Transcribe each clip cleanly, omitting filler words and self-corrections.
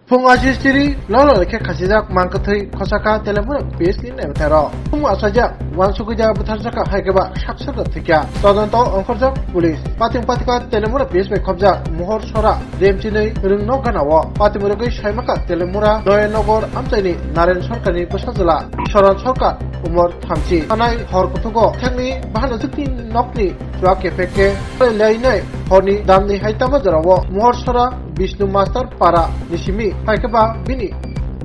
Fungajistiri lolo ke khasijak mangkathai khosaka telemura pesni ne betaro fung asajak wansukija butharsaka haikeba saksaka thikya todonto onkhorjak police patika telemura pesbe khobjak mohor sora remchinei rungno ganawo patimurogei saimaka telemura noyanogor amchaini naren sarkarni posajala soran sarkar umor thamchi anai horkutugo thangni bahanojukni nokni chuake peke lainai horni damni haitama jarawo mohor sora Vishnu Master para nisimi haikeba bini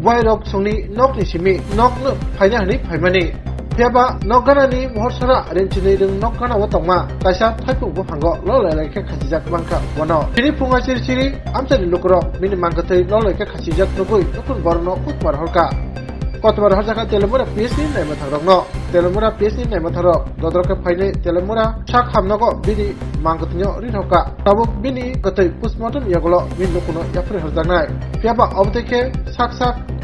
wairok songni nok nisimi nok no phaina hani phaimani pheba nokganani mohorsara renchini rung nokgana watongma kaisa thaipu bo phango lolai ke khasijak mangka wono chiri punga chiri amchani lokro mini mangkathai lolai ke khasijak nugui nukun borno kutmar holka kotmar horjaka telemura PSni naima thagrokno telemura PSni naima tharok dodroke phaine telemura sak hamnago bini mangkatnyo rinhoka tabuk bini gatai postmortem yagolo min lokuno yapre horjanai pheba obteke sak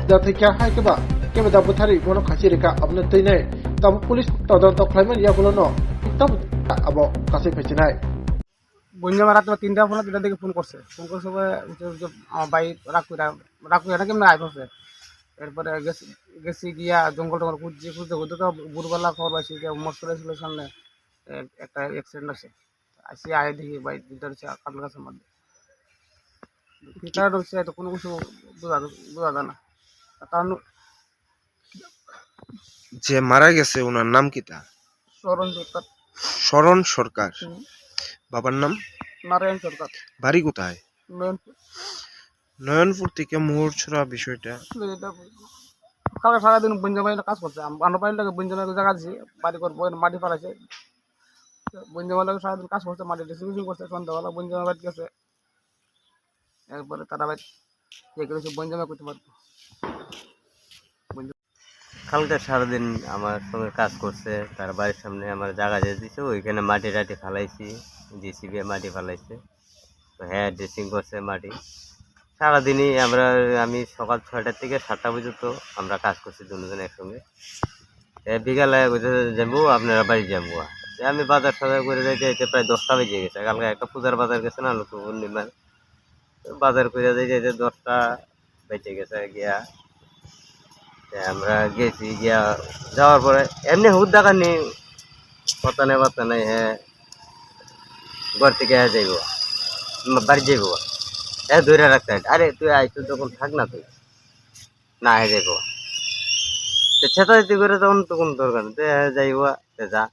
dathikya haikeba kebeda buthari mono khachirika abna teinai tabuk police todonto khlaiman yagolo no tab abo kasai phechinai বঞ্জামারা তো তিনটা দিকে phone করছে আমার ভাই রাখু এটা কেমন I পড়ছে এরপরে গেছি গিয়া জঙ্গল টঙ্গল খুঁজতে তো ভোরবেলা খবর পাইছি যে মশলা ছিল সামনে একটা অ্যাক্সিডেন্ট আছে আসি আয় দেখি ভাই দুইটা হচ্ছে কাটল গাছের মধ্যে ফিটার হচ্ছে তো কোনো কিছু বোঝা যায় না কারণ যে মারা গেছে ওনার নাম কিটা? স্মরণ সরকার। শরণ সরকার। বাবার নাম নারায়ণ সরকার। বাড়ি কোথায়? নয়নপুর। নয়নপুর থেকে মোহরছড়া বিষয়টা কালকে সারাদিন বঞ্জামাইলে কাজ করছে আমরা বাড়িটাকে বঞ্জামাইলে জায়গা দিছি বাড়ি করবো মাটি ফালাইছে বঞ্জামাইলে সারাদিন কাজ করছে মাটি ডিস্ট্রিবিউশন করছে সন্ধ্যাবেলা বঞ্জামা বাড়ি গেছে এরপরে তারা বাড়ি ইয়ে করেছে বঞ্জামা করতে পারবো। কালকে সারাদিন আমার সঙ্গে কাজ করছে, তার বাড়ির সামনে আমার জায়গা দিয়ে দিচ্ছে, ওইখানে মাটি টাটি ফালাইছি, জিসিবি মাটি ফালাইছে, তো হ্যাঁ ড্রেসিং করছে মাটি। সারাদিনই আমি সকাল 6টা থেকে 7টা পর্যন্ত আমরা কাজ করছি দুজন একসঙ্গে। বিকালে যাবো আপনারা বাড়ি যাবো, আমি বাজার সাজার করে যাইতে প্রায় 10টা বেজে গেছে। কালকে একটা পূজার বাজার গেছে না, লক্ষ্মী পূর্ণিমার বাজার করে যাইতে 10টা বেজে গেছে গিয়া। আমরা গেছি গিয়া, যাওয়ার পরে এমনি হুদ দেখা নেই, কথা নেই, হ্যাঁ ঘর থেকে যাইব বাড়ি যাইব, হ্যাঁ ধরে রাখতে আরে তুই আইসু তখন থাক না, তুই না হ্যাঁ যাইব ছেতাছি করে তখন তো কোনো দরকার নেই, তুই হ্যাঁ যাইব যা।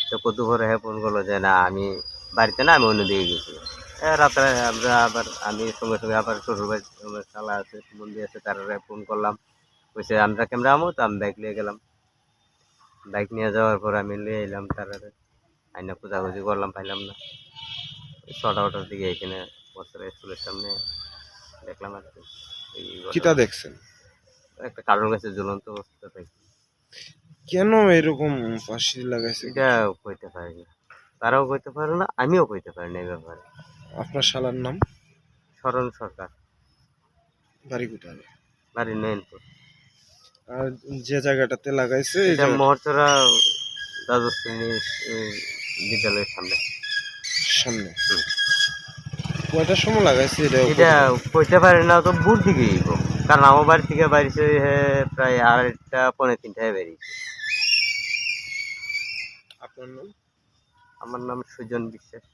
তো কত পরে হ্যাঁ ফোন করলো যে না আমি বাড়িতে না, আমি অন্যদিকে গেছি। রাত্রে আমি সঙ্গে সঙ্গে আবার শ্বশুরবাড়ি শালা আছে মন্দির আছে, তারা ফোন করলাম, কইছে আমরা ক্যামেরা আমো, তো আমি বাইক নিয়ে গেলাম। বাইক নিয়ে যাওয়ার পর আমি লিয়ে এলাম, তারা আইনা খোঁজাখুঁজি করলাম, পাইলাম না। 6টার দিকে এখানে বছর স্কুলের সামনে দেখলাম আর কিটা দেখছেন? একটা কারণ গাছে ঝুলন্ত অবস্থা পাইছি। কেন এরকম ফাঁসি লাগাইছে এটা কইতে পারি না, তারাও কইতে পারে না, আমিও কইতে পারি না এই ব্যাপারে। আপনার শালার নাম? শরণ সরকার। বাড়ি কোথায়? বাড়ি নয়নপুর। আর যে জায়গাটাতে লাগাইছে এটা মোহরছড়া দ্বাদশ শ্রেণী বিদ্যালয়ের সামনে। কয়টার সময় লাগাইছে এটা কইতে পারি না, তো ভোর দিকে কারণ আমার বাড়ি থেকে বাড়িছে প্রায় 2:30 পৌনে 3টায় বেরিয়েছে। আপনার নাম? আমার নাম সুজন বিশ্বাস।